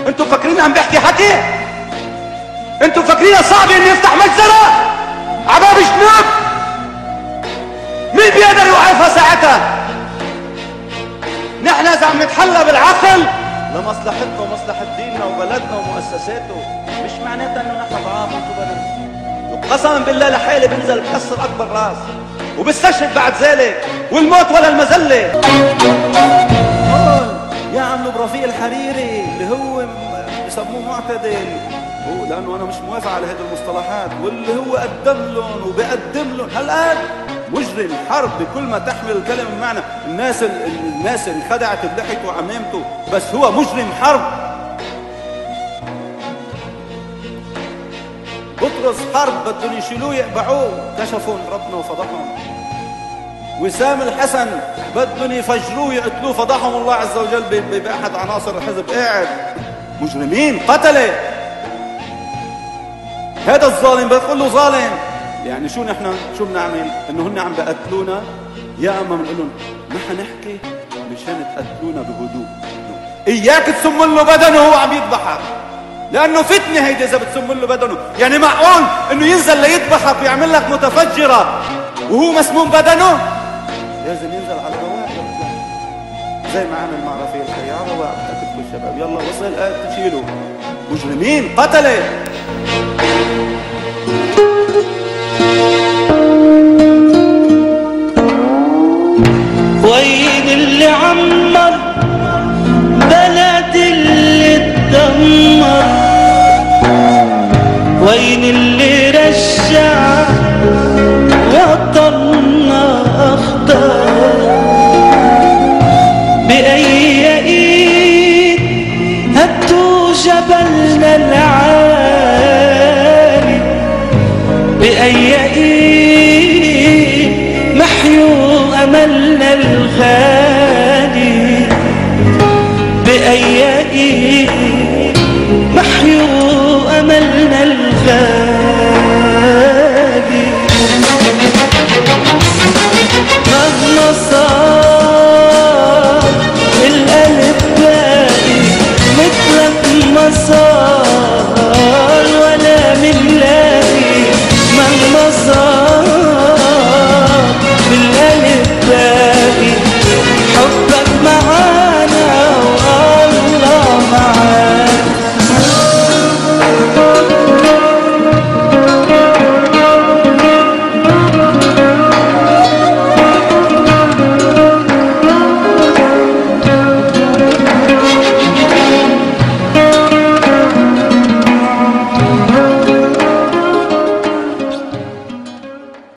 انتوا فاكرين عم بحكي حكي؟ انتوا فاكرين صعب اني افتح مجزرة عباب جنوب؟ مين بيقدر يوقفها ساعتها؟ نحن اذا عم نتحلى بالعقل لمصلحتنا ومصلحة ديننا وبلدنا ومؤسساته، مش معناتها انه نحن ضعاف وانتم بلد. وقسما بالله لحالي بنزل بكسر اكبر راس وبستشهد بعد ذلك، والموت ولا المذله. يا عم برفيق الحريري اللي هو بسموه معتدل، هو لانه انا مش موافق على هذه المصطلحات، واللي هو قدم لهم وبيقدم لهم هالقد مجرم حرب بكل ما تحمل الكلمه بمعنى. الناس اللي خدعت بلحيته وعمامته، بس هو مجرم حرب. بطرس حرب بدهم يشيلوه يقبعوه، كشفهم ربنا وفضحهم. وسام الحسن بدهم يفجروه يقتلوه، فضحهم الله عز وجل بأحد عناصر الحزب. قاعد مجرمين قتله. هذا الظالم بتقول له ظالم، يعني شو نحن شو بنعمل؟ انه هن عم بقتلونا، يا اما بنقول لهم نحن نحكي مشان تقتلونا بهدوء. اياك تسم له بدنه وهو عم يذبحك، لانه فتنه هيدي اذا بتسم له بدنه. يعني معقول انه ينزل ليذبحك ويعمل لك متفجره وهو مسموم بدنه؟ لازم ينزل على رواق زي ما عمل مع رفيق الخير على رواق كل الشباب. يلا وصل تشيله. مجرمين قتله. وين اللي عمر بلد اللي اتدمر؟ وين اللي رجع وطننا اخضر؟ بأي ايد هدوا جبلنا العالي؟ بأي ايد محيوا املنا الغالي؟